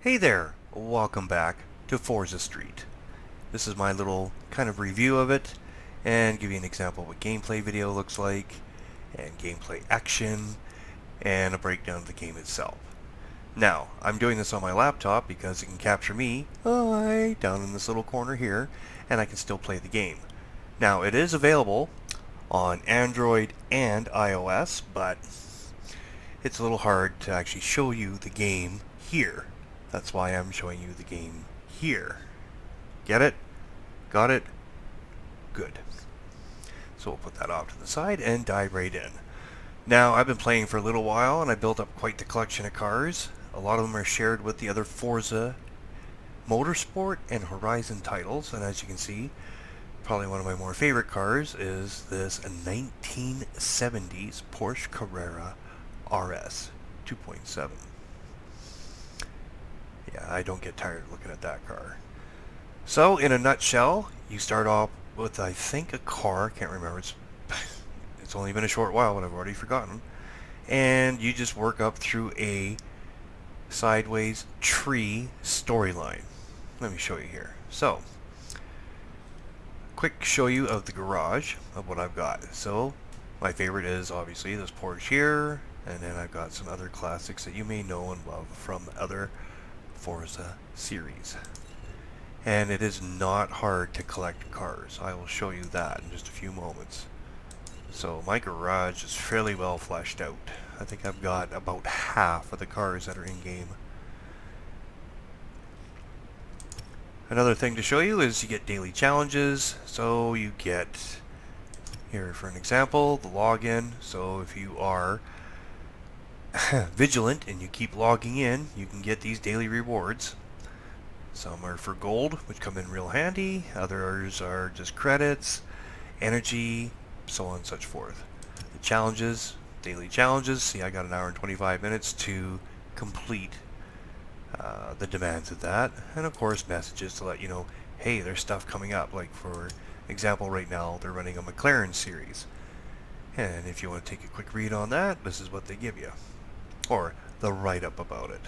Hey there, welcome back to Forza Street. This is my little kind of review of it and give you an example of what gameplay video looks like and gameplay action and a breakdown of the game itself. Now, I'm doing this on my laptop because it can capture me down in this little corner here and I can still play the game. Now, it is available on Android and iOS, but it's a little hard to actually show you the game here. That's why I'm showing you the game here. Get it? Got it? Good. So we'll put that off to the side and dive right in. Now, I've been playing for a little while and I built up quite the collection of cars. A lot of them are shared with the other Forza Motorsport and Horizon titles, and as you can see, probably one of my more favorite cars is this 1970s Porsche Carrera RS 2.7. Yeah, I don't get tired of looking at that car. So, in a nutshell, you start off with, I think, a car. Can't remember. It's only been a short while, but I've already forgotten. And you just work up through a sideways tree storyline. Let me show you here. So, quick show you of the garage of what I've got. So, my favorite is obviously this Porsche here, and then I've got some other classics that you may know and love from other Forza series. And it is not hard to collect cars. I will show you that in just a few moments. So my garage is fairly well fleshed out. I think I've got about half of the cars that are in game. Another thing to show you is you get daily challenges. So you get, here for an example, the login. So if you are vigilant and you keep logging in, you can get these daily rewards. Some are for gold, which come in real handy. Others are just credits, energy, so on and such forth. The challenges, daily challenges. See, I got an hour and 25 minutes to complete the demands of that. And of course, messages to let you know, hey, there's stuff coming up. Like for example, right now they're running a McLaren series. And if you want to take a quick read on that, this is what they give you. Or the write-up about it.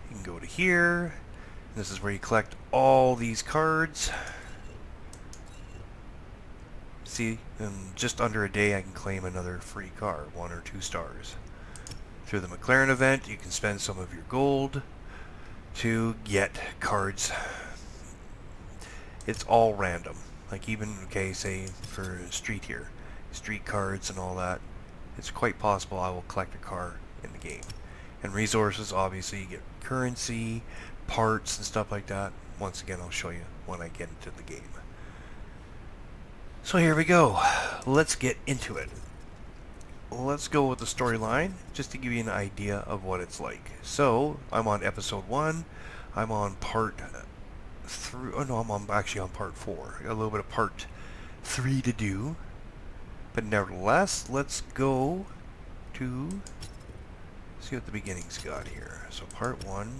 You can go to here. This is where you collect all these cards. See, in just under a day I can claim another free car, 1 or 2 stars. Through the McLaren event, you can spend some of your gold to get cards. It's all random. Like even, okay, say for Street here, street cards and all that, it's quite possible I will collect a car in the game. And resources, obviously, you get currency, parts, and stuff like that. Once again, I'll show you when I get into the game. So here we go. Let's get into it. Let's go with the storyline, just to give you an idea of what it's like. So, I'm on episode 1. I'm on part 3. Oh no, I'm actually on part 4. I got a little bit of part 3 to do. But nevertheless, let's go to see what the beginning's got here. So part 1.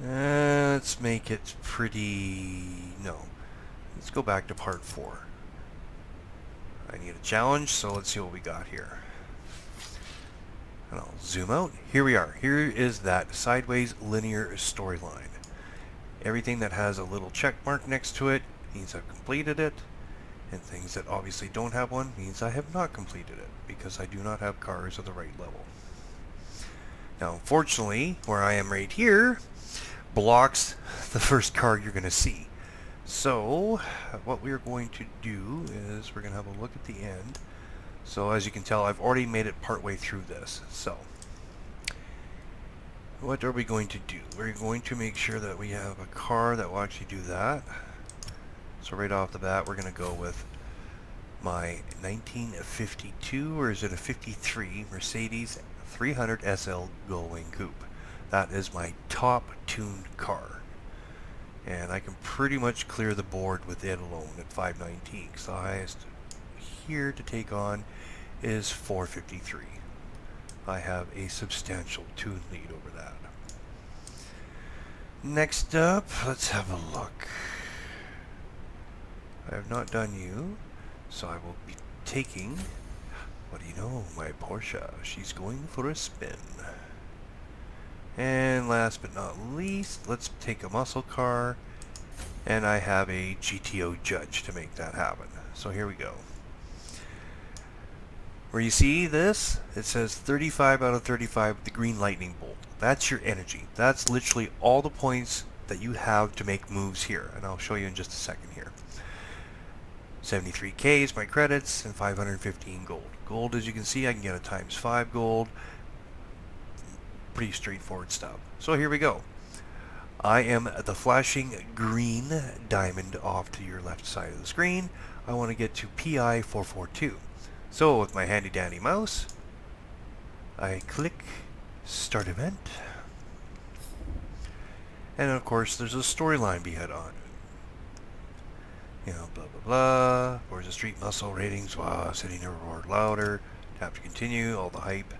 Let's make it pretty... No. Let's go back to part 4. I need a challenge, so let's see what we got here. And I'll zoom out. Here we are. Here is that sideways linear storyline. Everything that has a little check mark next to it means I've completed it. And things that obviously don't have one means I have not completed it, because I do not have cars of the right level. Now, unfortunately, where I am right here, blocks the first car you're going to see. So, what we're going to do is we're going to have a look at the end. So, as you can tell, I've already made it partway through this. So, what are we going to do? We're going to make sure that we have a car that will actually do that. So right off the bat, we're going to go with my 1952, or is it a 53, Mercedes 300 SL Gullwing Coupe. That is my top tuned car. And I can pretty much clear the board with it alone at 519. Because the highest here to take on is 453. I have a substantial tune lead over that. Next up, let's have a look. I have not done you, so I will be taking, what do you know, my Porsche. She's going for a spin. And last but not least, let's take a muscle car, and I have a GTO Judge to make that happen. So here we go. Where you see this, it says 35 out of 35 with the green lightning bolt. That's your energy. That's literally all the points that you have to make moves here, and I'll show you in just a second here. 73k is my credits, and 515 gold. Gold, as you can see, I can get a ×5 gold. Pretty straightforward stuff. So here we go. I am the flashing green diamond off to your left side of the screen. I want to get to PI 442. So with my handy dandy mouse, I click Start Event. And of course there's a storyline behind on it. You know, blah blah blah. Forza Street muscle ratings, wow, city never roared louder. Tap to continue, all the hype.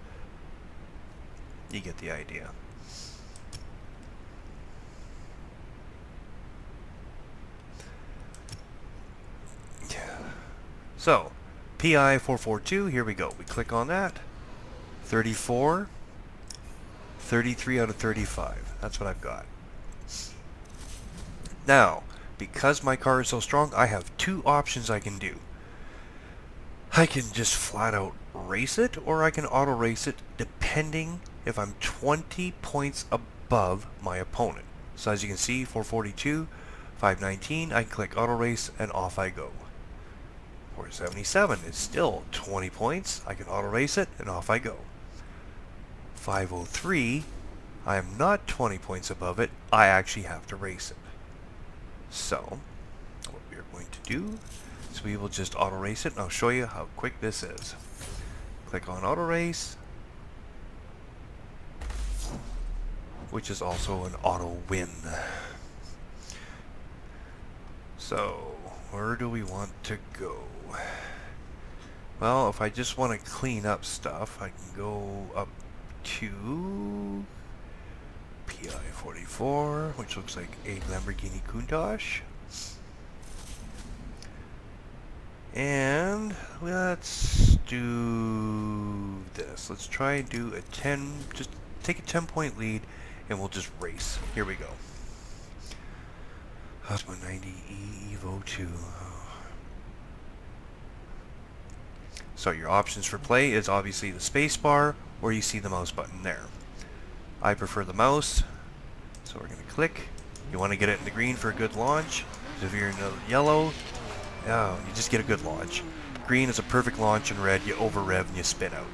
You get the idea. So, PI 442, here we go. We click on that. 34, 33 out of 35. That's what I've got. Now, because my car is so strong, I have two options I can do. I can just flat out race it, or I can auto race it depending if I'm 20 points above my opponent. So as you can see, 442, 519, I click auto race and off I go. 477 is still 20 points. I can auto race it and off I go. 503, I am not 20 points above it. I actually have to race it. So what we are going to do is we will just auto race it, and I'll show you how quick this is. Click on auto race, which is also an auto win. So where do we want to go? Well, if I just want to clean up stuff, I can go up to PI 44, which looks like a Lamborghini Countach. And let's do this. Let's try and do a 10, just take a 10-point lead, and we'll just race. Here we go. Osmo 90E Evo 2. So your options for play is obviously the space bar, or you see the mouse button there. I prefer the mouse, so we're going to click. You want to get it in the green for a good launch. If you're in the yellow, oh, you just get a good launch. Green is a perfect launch, and red, you over rev and you spin out.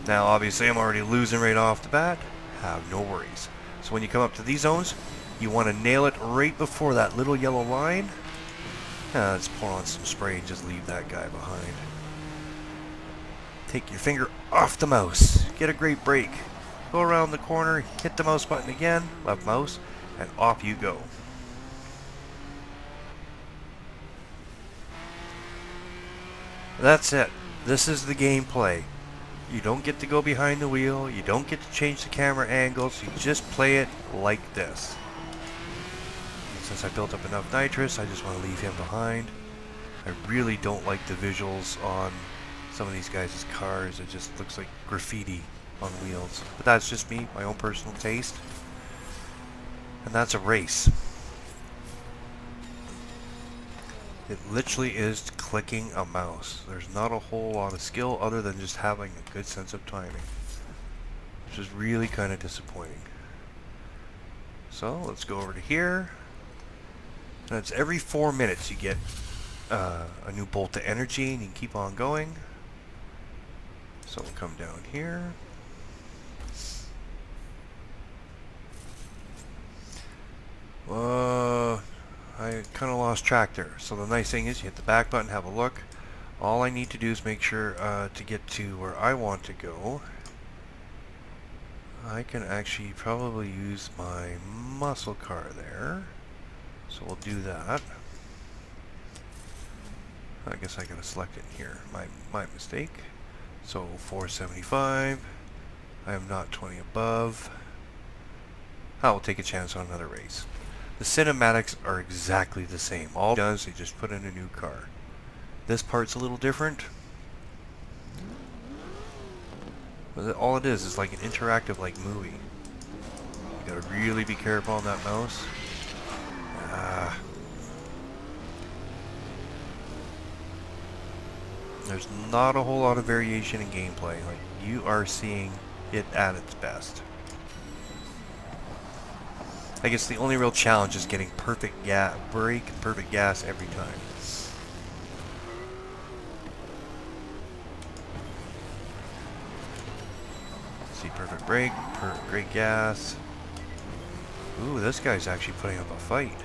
Now obviously I'm already losing right off the bat. Have no worries. So when you come up to these zones, you want to nail it right before that little yellow line. Let's pour on some spray and just leave that guy behind. Take your finger off the mouse. Get a great break. Go around the corner, hit the mouse button again, left mouse, and off you go. That's it. This is the gameplay. You don't get to go behind the wheel. You don't get to change the camera angles. You just play it like this. Since I built up enough nitrous, I just want to leave him behind. I really don't like the visuals on some of these guys' cars. It just looks like graffiti on wheels. But that's just me, my own personal taste. And that's a race. It literally is clicking a mouse. There's not a whole lot of skill other than just having a good sense of timing, which is really kind of disappointing. So let's go over to here. And it's every 4 minutes you get a new bolt to energy, and you can keep on going. So we'll come down here. I kind of lost track there. So the nice thing is you hit the back button, have a look. All I need to do is make sure to get to where I want to go. I can actually probably use my muscle car there. So we'll do that. I guess I gotta select it here. My mistake. So 475. I am not 20 above. I will take a chance on another race. The cinematics are exactly the same. All it does is just put in a new car. This part's a little different. But all it is like an interactive like movie. You gotta really be careful on that mouse. There's not a whole lot of variation in gameplay. Like, you are seeing it at its best. I guess the only real challenge is getting perfect brake and perfect gas every time. See, perfect brake, great gas. Ooh, this guy's actually putting up a fight.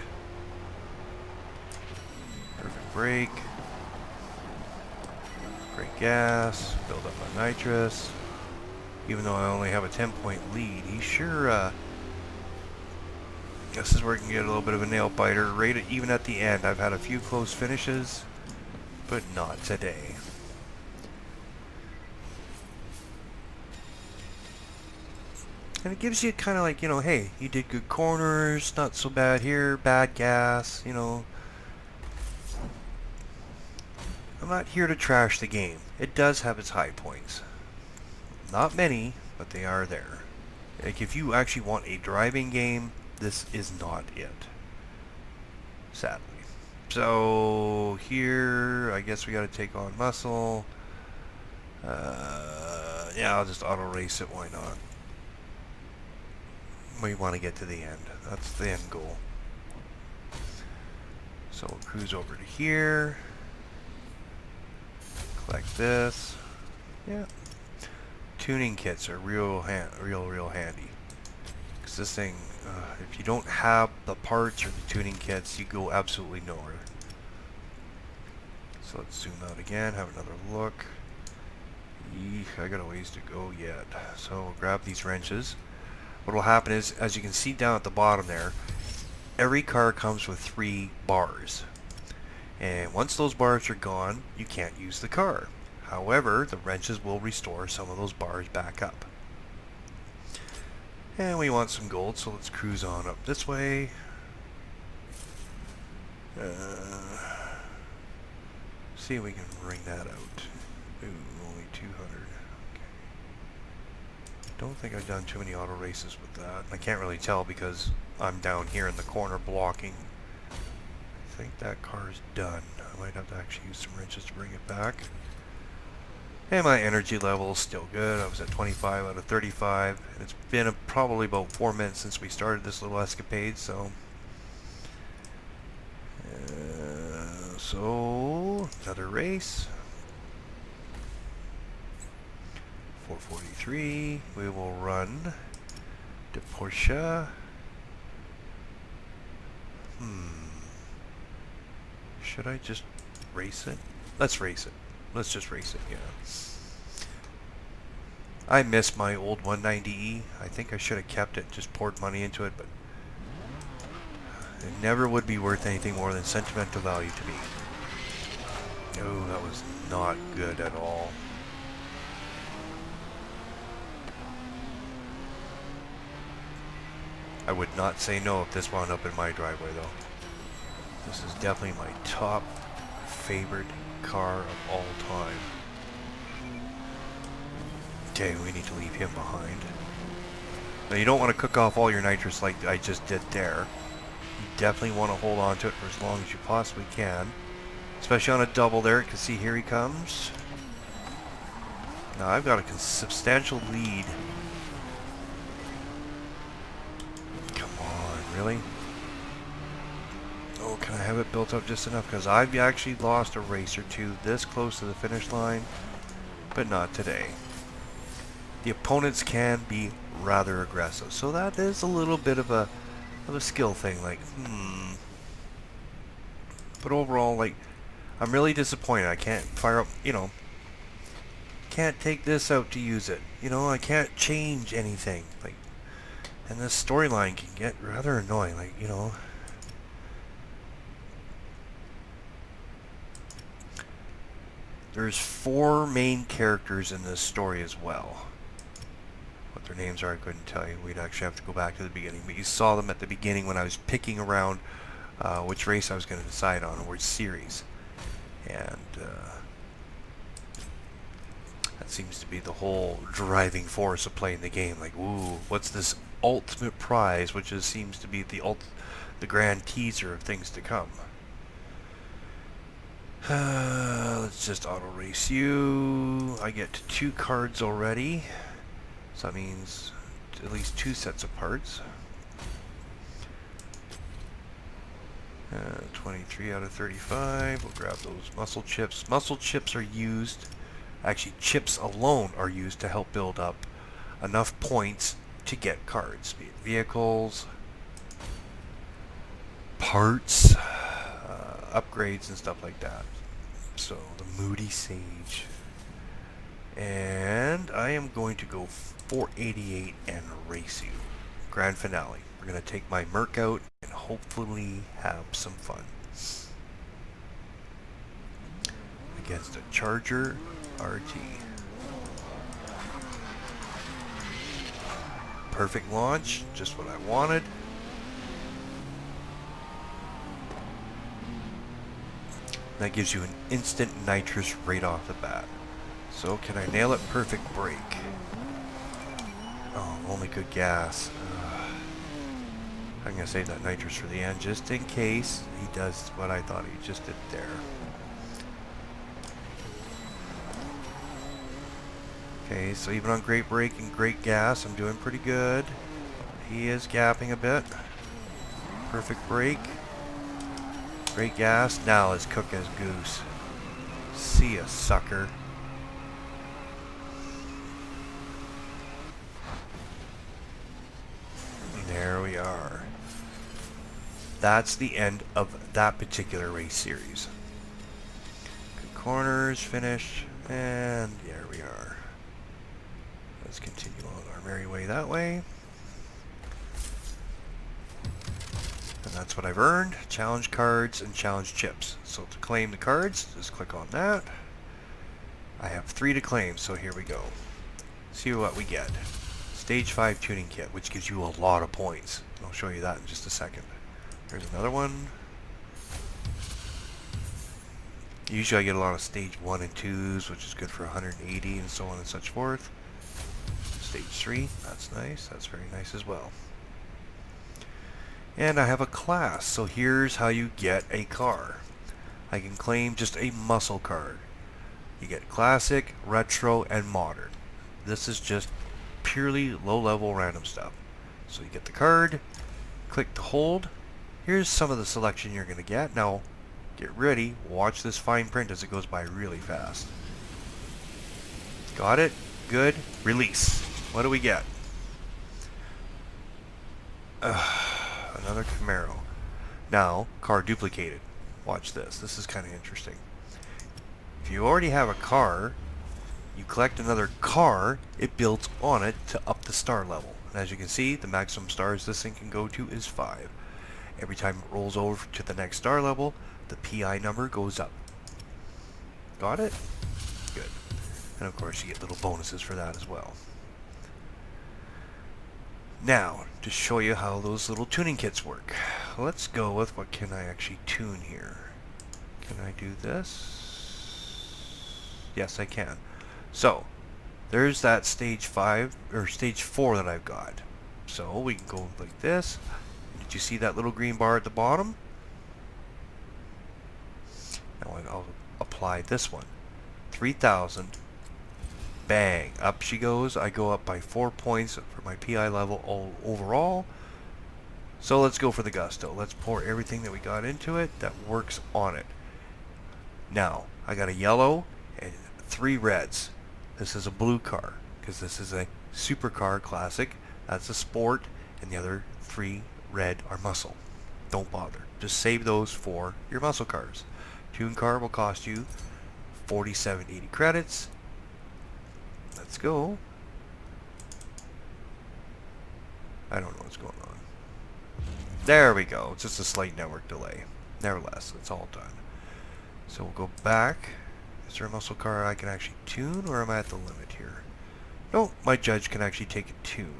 Perfect brake. Great gas. Build up my nitrous. Even though I only have a 10-point lead, he sure, this is where I can get a little bit of a nail biter. Right even at the end, I've had a few close finishes, but not today. And it gives you kind of like, you know, hey, you did good corners, not so bad here, bad gas, you know. I'm not here to trash the game. It does have its high points. Not many, but they are there. Like, if you actually want a driving game, this is not it. Sadly. So, here, I guess we gotta take on muscle. Yeah, I'll just auto race it, why not? We want to get to the end. That's the end goal. So we'll cruise over to here. Collect this. Yeah. Tuning kits are real handy. Because this thing, if you don't have the parts or the tuning kits, you go absolutely nowhere. So let's zoom out again, have another look. Eek, I got a ways to go yet. So we'll grab these wrenches. What will happen is, as you can see down at the bottom there, every car comes with 3 bars. And once those bars are gone, you can't use the car. However, the wrenches will restore some of those bars back up. And we want some gold, so let's cruise on up this way. See if we can ring that out. Ooh, only 200. Don't think I've done too many auto races with that. I can't really tell because I'm down here in the corner blocking. I think that car's done. I might have to actually use some wrenches to bring it back. And my energy level is still good. I was at 25 out of 35. And it's been probably about 4 minutes since we started this little escapade, so... so, another race. 443, we will run to Porsche. Should I just race it? Let's race it. Let's just race it, yeah. I miss my old 190E. I think I should have kept it, just poured money into it, but it never would be worth anything more than sentimental value to me. Oh, that was not good at all. I would not say no if this wound up in my driveway, though. This is definitely my top favorite car of all time. Okay, we need to leave him behind. Now, you don't want to cook off all your nitrous like I just did there. You definitely want to hold on to it for as long as you possibly can. Especially on a double there, because see, here he comes. Now, I've got a substantial lead. Really? Oh, can I have it built up just enough? Because I've actually lost a race or two this close to the finish line, but not today. The opponents can be rather aggressive, so that is a little bit of a skill thing. Like, But overall, like, I'm really disappointed. I can't fire up, you know, can't take this out to use it. You know, I can't change anything. Like, and this storyline can get rather annoying, like, you know. There's 4 main characters in this story as well. What their names are, I couldn't tell you. We'd actually have to go back to the beginning. But you saw them at the beginning when I was picking around which race I was going to decide on, or which series. And that seems to be the whole driving force of playing the game. Like, ooh, what's this ultimate prize, which seems to be the grand teaser of things to come. Let's just auto race you. I get 2 cards already, so that means at least 2 sets of parts. 23 out of 35. We'll grab those muscle chips. Muscle chips are used, actually chips alone are used to help build up enough points to get cards, be it vehicles, parts, upgrades and stuff like that. So the Moody Sage, and I am going to go 488 and race you. Grand finale. We're going to take my Merc out and hopefully have some fun against a Charger RT. Perfect launch, just what I wanted. That gives you an instant nitrous right off the bat. So can I nail it? Perfect brake. Oh, only good gas. I'm going to save that nitrous for the end just in case he does what I thought he just did there. Okay, so even on great brake and great gas, I'm doing pretty good. He is gapping a bit. Perfect brake. Great gas. Now let's cook as goose. See ya, sucker. There we are. That's the end of that particular race series. Good corners, finish, and there we are. Let's continue on our merry way that way. And that's what I've earned. Challenge cards and challenge chips. So to claim the cards, just click on that. I have 3 to claim, so here we go. See what we get. Stage 5 tuning kit, which gives you a lot of points. I'll show you that in just a second. Here's another one. Usually I get a lot of stage 1 and 2s, which is good for 180 and so on and such forth. Stage 3, that's nice. That's very nice as well. And I have a class, so here's how you get a car. I can claim just a muscle card. You get classic, retro, and modern. This is just purely low-level random stuff. So you get the card, click to hold. Here's some of the selection you're going to get. Now, get ready. Watch this fine print as it goes by really fast. Got it? Good. Release. What do we get? Another Camaro. Now, car duplicated. Watch this. This is kind of interesting. If you already have a car, you collect another car, it builds on it to up the star level. And as you can see, the maximum stars this thing can go to is 5. Every time it rolls over to the next star level, the PI number goes up. Got it? Good. And of course, you get little bonuses for that as well. Now, to show you how those little tuning kits work, let's go with what can I actually tune here. Can I do this? Yes, I can. So, there's that stage 5 or stage 4 that I've got. So we can go like this. Did you see that little green bar at the bottom? Now I'll apply this one. 3,000. Bang, up she goes. I go up by 4 points for my PI level all overall. So let's go for the gusto. Let's pour everything that we got into it that works on it. Now, I got a yellow and 3 reds. This is a blue car because this is a supercar classic. That's a sport, and the other 3 red are muscle. Don't bother. Just save those for your muscle cars. Tune car will cost you 47.80 credits. Let's go. I don't know what's going on. There we go. It's just a slight network delay. Nevertheless, it's all done. So we'll go back. Is there a muscle car I can actually tune, or am I at the limit here? No, my judge can actually take a tune.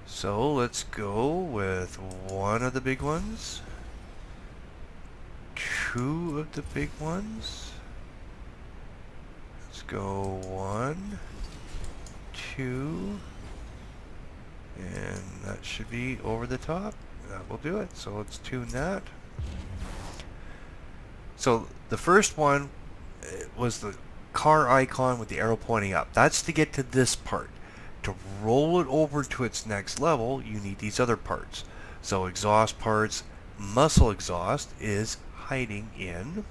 So let's go with one of the big ones, two of the big ones. Let's go 1, 2, and that should be over the top. That will do it. So let's tune that. So the first one was the car icon with the arrow pointing up. That's to get to this part. To roll it over to its next level, you need these other parts. So exhaust parts, muscle exhaust is hiding in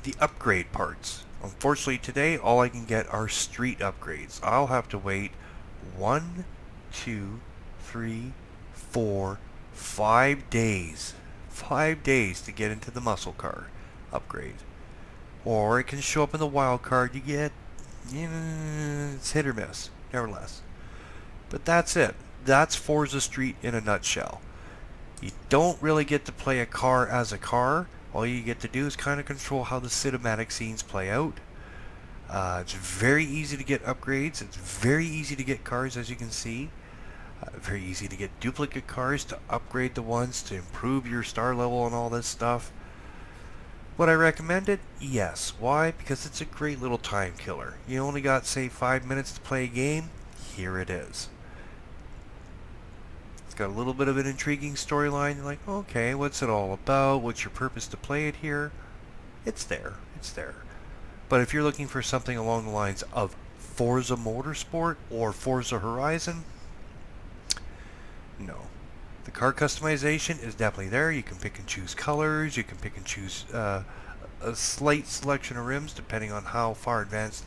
the upgrade parts. Unfortunately today all I can get are street upgrades. I'll have to wait 1, 2, 3, 4, 5 days. 5 days to get into the muscle car upgrade. Or it can show up in the wild card you get. It's hit or miss, nevertheless. But that's it. That's Forza Street in a nutshell. You don't really get to play a car as a car. All you get to do is kind of control how the cinematic scenes play out. It's very easy to get upgrades. It's very easy to get cars, as you can see. Very easy to get duplicate cars to upgrade the ones to improve your star level and all this stuff. Would I recommend it? Yes. Why? Because it's a great little time killer. You only got, say, 5 minutes to play a game. Here it is. It's got a little bit of an intriguing storyline. You're like, okay, what's it all about? What's your purpose to play it here? It's there. It's there. But if you're looking for something along the lines of Forza Motorsport or Forza Horizon, no. The car customization is definitely there. You can pick and choose colors. You can pick and choose a slight selection of rims depending on how far advanced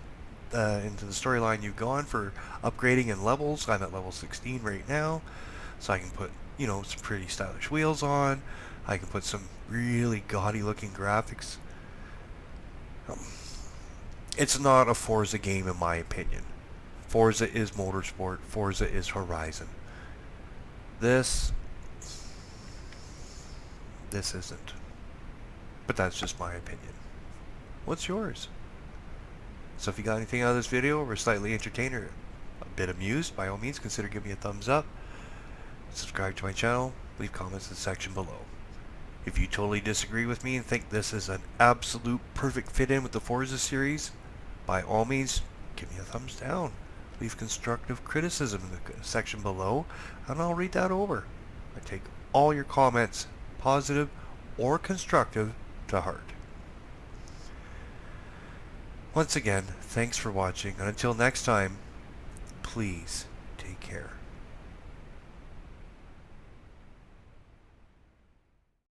into the storyline you've gone for upgrading in levels. I'm at level 16 right now, so I can put, some pretty stylish wheels on. I can put some really gaudy looking graphics. It's not a Forza game in my opinion. Forza is Motorsport. Forza is Horizon. This isn't. But that's just my opinion. What's yours? So if you got anything out of this video, or were slightly entertained or a bit amused, by all means consider giving me a thumbs up. Subscribe to my channel. Leave comments in the section below. If you totally disagree with me and think this is an absolute perfect fit in with the Forza series, by all means give me a thumbs down. Leave constructive criticism in the section below, and I'll read that over. I take all your comments, positive or constructive, to heart. Once again, thanks for watching, and until next time, please take care.